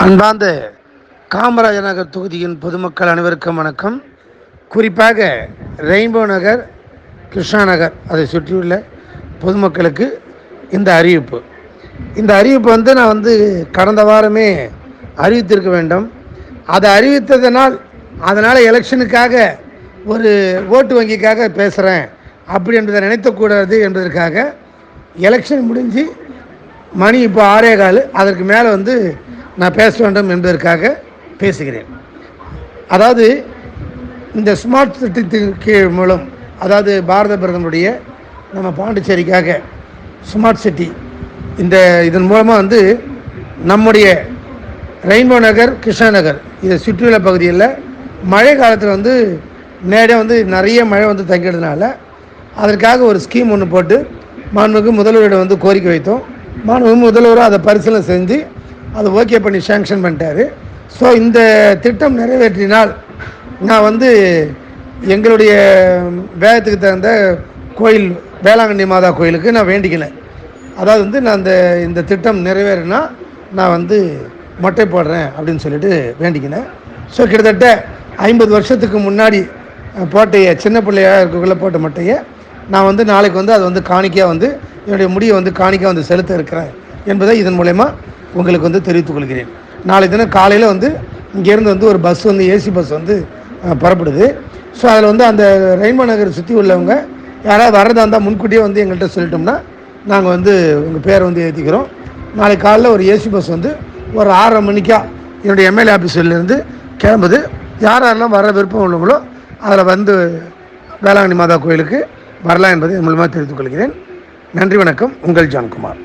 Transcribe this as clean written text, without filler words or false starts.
அன்பார்ந்த காமராஜர் நகர் தொகுதியின் பொதுமக்கள் அனைவருக்கும் வணக்கம். குறிப்பாக ரெயின்போ நகர், கிருஷ்ணா நகர் அதை சுற்றியுள்ள பொதுமக்களுக்கு இந்த அறிவிப்பு நான் கடந்த வாரமே அறிவித்திருக்க வேண்டும். அதை அறிவித்ததனால் அதனால் எலெக்ஷனுக்காக ஒரு ஓட்டு வங்கிக்காக பேசுகிறேன் அப்படி என்பதை நினைத்தக்கூடாது என்பதற்காக எலெக்ஷன் முடிஞ்சு மணி இப்போ 6:15, அதற்கு மேலே நான் பேச வேண்டும் என்பதற்காக பேசுகிறேன். அதாவது இந்த ஸ்மார்ட் சிட்டி மூலம், அதாவது பாரத பிரதமருடைய நம்ம பாண்டிச்சேரிக்காக ஸ்மார்ட் சிட்டி இதன் மூலமாக நம்முடைய ரெயின்போ நகர், கிருஷ்ணா நகர் இதை சுற்றியுள்ள பகுதியில் மழை காலத்தில் நேரே நிறைய மழை தங்கிறதுனால அதற்காக ஒரு ஸ்கீம் ஒன்று போட்டு மாண்புமிகு முதல்வரிடம் கோரிக்கை வைத்தோம். மாண்புமிகு முதல்வரும் அதை பரிசீலனை செஞ்சு அதை ஓகே பண்ணி சேங்ஷன் பண்ணிட்டார். ஸோ இந்த திட்டம் நிறைவேற்றினால் நான் எங்களுடைய வேதத்துக்கு தகுந்த கோயில் வேளாங்கண்ணி மாதா கோயிலுக்கு நான் வேண்டிக்கினேன். அதாவது நான் இந்த திட்டம் நிறைவேறினா நான் மொட்டை போடுறேன் அப்படின்னு சொல்லிட்டு வேண்டிக்கினேன். ஸோ கிட்டத்தட்ட 50 வருஷத்துக்கு முன்னாடி போட்டைய, சின்ன பிள்ளையாக இருக்கக்குள்ளே போட்ட மொட்டையை நான் நாளைக்கு அது காணிக்கையாக என்னுடைய முடியை காணிக்கையாக செலுத்த இருக்கிறேன் என்பதை இதன் மூலயமா உங்களுக்கு தெரிவித்துக் கொள்கிறேன். நாளை தினம் காலையில் இங்கேருந்து ஒரு பஸ் ஏசி பஸ் புறப்படுது. ஸோ அதில் அந்த ரெயின்போ நகர் சுற்றி உள்ளவங்க யாராவது வரதா இருந்தால் முன்கூட்டியே எங்கள்கிட்ட சொல்லிட்டோம்னா நாங்கள் உங்கள் பேரை ஏற்றிக்கிறோம். நாளை காலையில் ஒரு ஏசி பஸ் ஒரு 6:30 மணிக்கா என்னுடைய எம்எல்ஏ ஆஃபீஸிலேருந்து கிளம்புது. யாரெல்லாம் வர விருப்பம் உள்ளவங்களோ அதில் வேளாங்கண்ணி மாதா கோயிலுக்கு வரலாம் என்பதை மூலமாக தெரிவித்துக் கொள்கிறேன். நன்றி, வணக்கம். உங்கள் ஜான்குமார்.